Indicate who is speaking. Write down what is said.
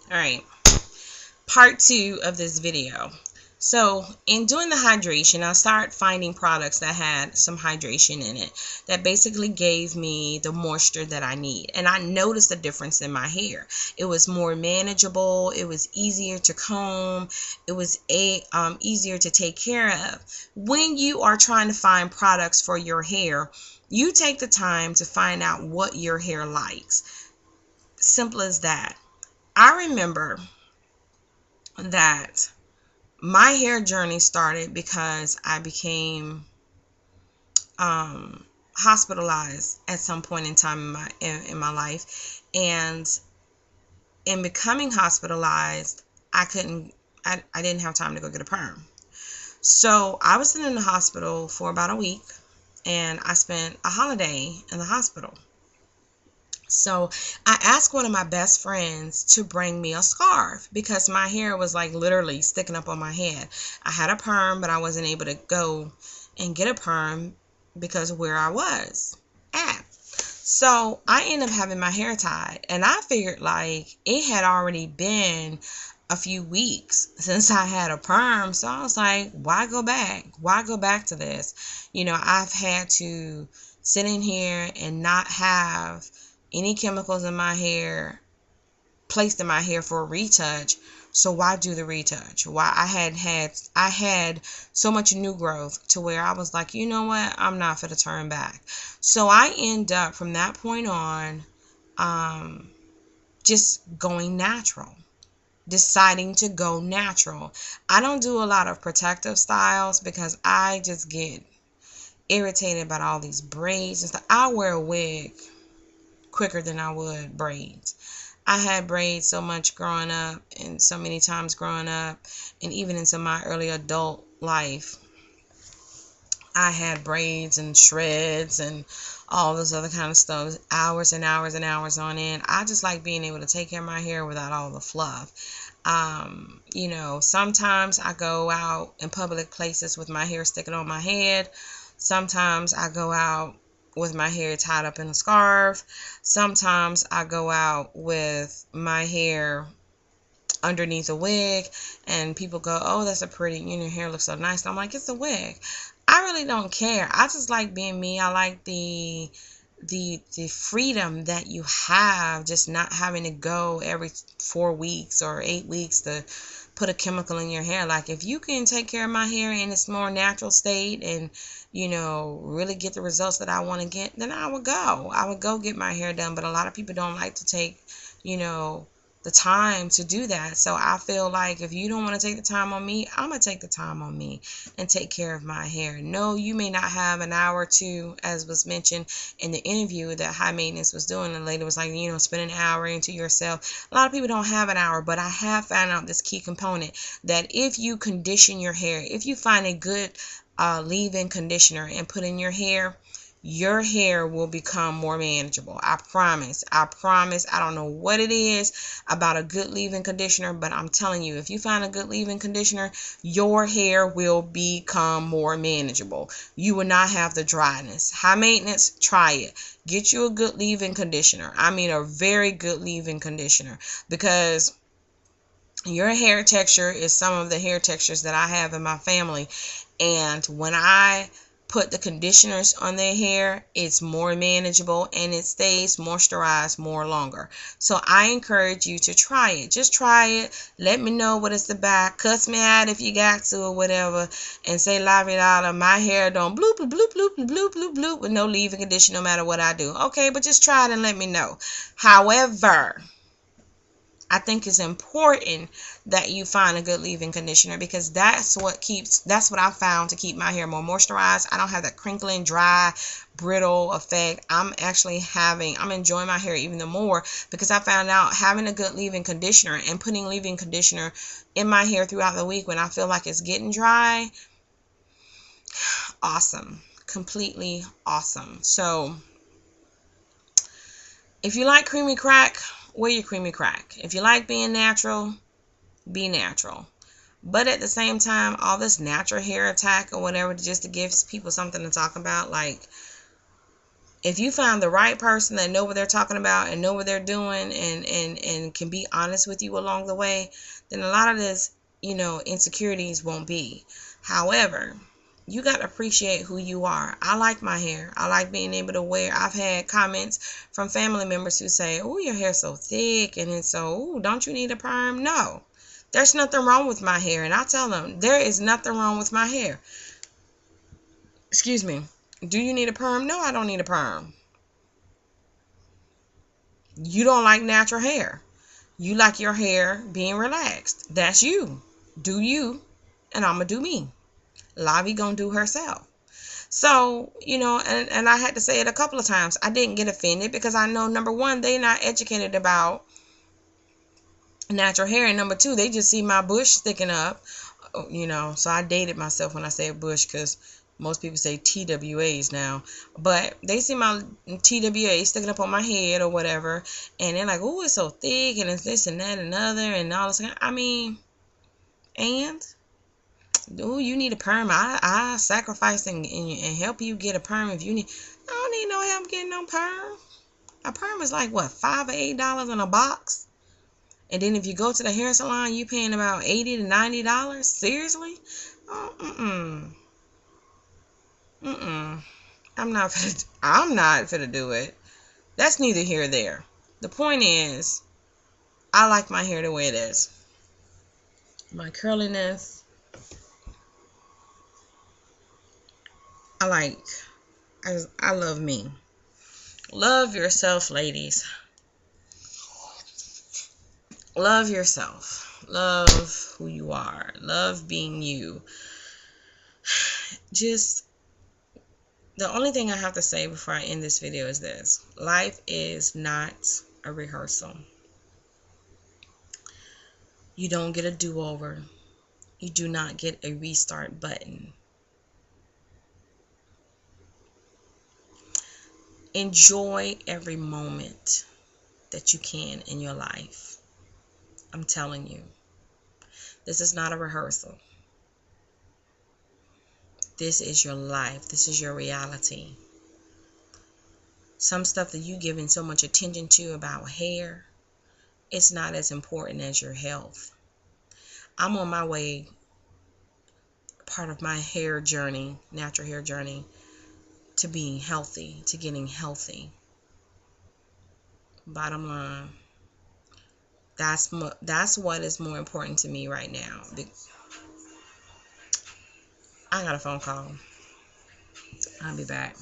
Speaker 1: All right, part two of this video. So in doing the hydration, I started finding products that had some hydration in it that basically gave me the moisture that I need. And I noticed a difference in my hair. It was more manageable. It was easier to comb. It was easier to take care of. When you are trying to find products for your hair, you take the time to find out what your hair likes. Simple as that. I remember that my hair journey started because I became hospitalized at some point in time in my life, and in becoming hospitalized, I didn't have time to go get a perm. So I was in the hospital for about a week, and I spent a holiday in the hospital. So I asked one of my best friends to bring me a scarf because my hair was like literally sticking up on my head. I had a perm, but I wasn't able to go and get a perm because of where I was at. So I ended up having my hair tied, and I figured like it had already been a few weeks since I had a perm. So I was like, why go back? Why go back to this? I've had to sit in here and not have any chemicals in my hair placed in my hair for a retouch. So why do the retouch? Why I had so much new growth to where I was like, you know what? I'm not for to turn back. So I end up from that point on just going natural. Deciding to go natural. I don't do a lot of protective styles because I just get irritated about all these braids and stuff. I wear a wig quicker than I would braids. I had braids so much growing up and so many times growing up, and even into my early adult life, I had braids and shreds and all this other kind of stuff, hours and hours and hours on end. I just like being able to take care of my hair without all the fluff. Sometimes I go out in public places with my hair sticking on my head. Sometimes I go out with my hair tied up in a scarf. Sometimes I go out with my hair underneath a wig, and people go, oh, that's a pretty, your hair looks so nice. And I'm like, it's a wig. I really don't care. I just like being me. I like the freedom that you have, just not having to go every 4 weeks or 8 weeks to put a chemical in your hair. Like, if you can take care of my hair in its more natural state and really get the results that I want to get, then I would go get my hair done. But a lot of people don't like to take you know the time to do that. So I feel like if you don't want to take the time on me, I'm going to take the time on me and take care of my hair. No, you may not have an hour or two, as was mentioned in the interview that High Maintenance was doing. The lady was like, spend an hour into yourself. A lot of people don't have an hour, but I have found out this key component that if you condition your hair, if you find a good leave-in conditioner and put in your hair will become more manageable. I promise. I promise. I don't know what it is about a good leave-in conditioner, but I'm telling you, if you find a good leave-in conditioner, your hair will become more manageable. You will not have the dryness. High Maintenance, try it. Get you a good leave-in conditioner. I mean a very good leave-in conditioner, because your hair texture is some of the hair textures that I have in my family. And when I put the conditioners on their hair, it's more manageable and it stays moisturized more longer. So I encourage you to try it. Just try it. Let me know what it's about. Cuss me out if you got to or whatever, and say la vida, my hair don't bloop bloop bloop bloop bloop bloop with no leave-in conditioner no matter what I do. Okay, but just try it and let me know. However, I think it's important that you find a good leave-in conditioner, because that's what I found to keep my hair more moisturized. I don't have that crinkling, dry, brittle effect. I'm enjoying my hair even more because I found out having a good leave-in conditioner and putting leave-in conditioner in my hair throughout the week when I feel like it's getting dry, awesome. Completely awesome. So if you like creamy crack, wear your creamy crack. If you like being natural, be natural. But at the same time, all this natural hair attack or whatever, just to give people something to talk about, like, If you find the right person that know what they're talking about and know what they're doing and can be honest with you along the way, then a lot of this, insecurities won't be. However, you got to appreciate who you are. I like my hair. I like being able to wear. I've had comments from family members who say, "Oh, your hair's so thick," and it's so, "Oh, don't you need a perm?" No, there's nothing wrong with my hair. And I tell them, there is nothing wrong with my hair. Excuse me. Do you need a perm? No, I don't need a perm. You don't like natural hair. You like your hair being relaxed. That's you. Do you, and I'm going to do me. Lavi going to do herself. So, and I had to say it a couple of times. I didn't get offended because I know, number one, they're not educated about natural hair. And number two, they just see my bush sticking up, So I dated myself when I said bush because most people say TWAs now. But they see my TWA sticking up on my head or whatever. And they're like, "Oh, it's so thick and it's this and that and other and all this." I mean, and... "Oh, you need a perm. I sacrifice and help you get a perm if you need." I don't need no help getting no perm. A perm is like what, $5 or $8 in a box, and then if you go to the hair salon, you paying about $80 to $90. Seriously? Oh, I'm not finna do it. That's neither here or there. The point is, I like my hair the way it is. My curliness, I love me. Love yourself, ladies. Love yourself. Love who you are. Love being you. Just, the only thing I have to say before I end this video is this. Life is not a rehearsal. You don't get a do-over. You do not get a restart button. Enjoy every moment that you can in your life. I'm telling you, this is not a rehearsal. This is your life. This is your reality. Some stuff that you giving so much attention to about hair, it's not as important as your health. I'm on my way, part of my hair journey, natural hair journey, to being healthy, to getting healthy. Bottom line, that's what is more important to me right now. I got a phone call. I'll be back.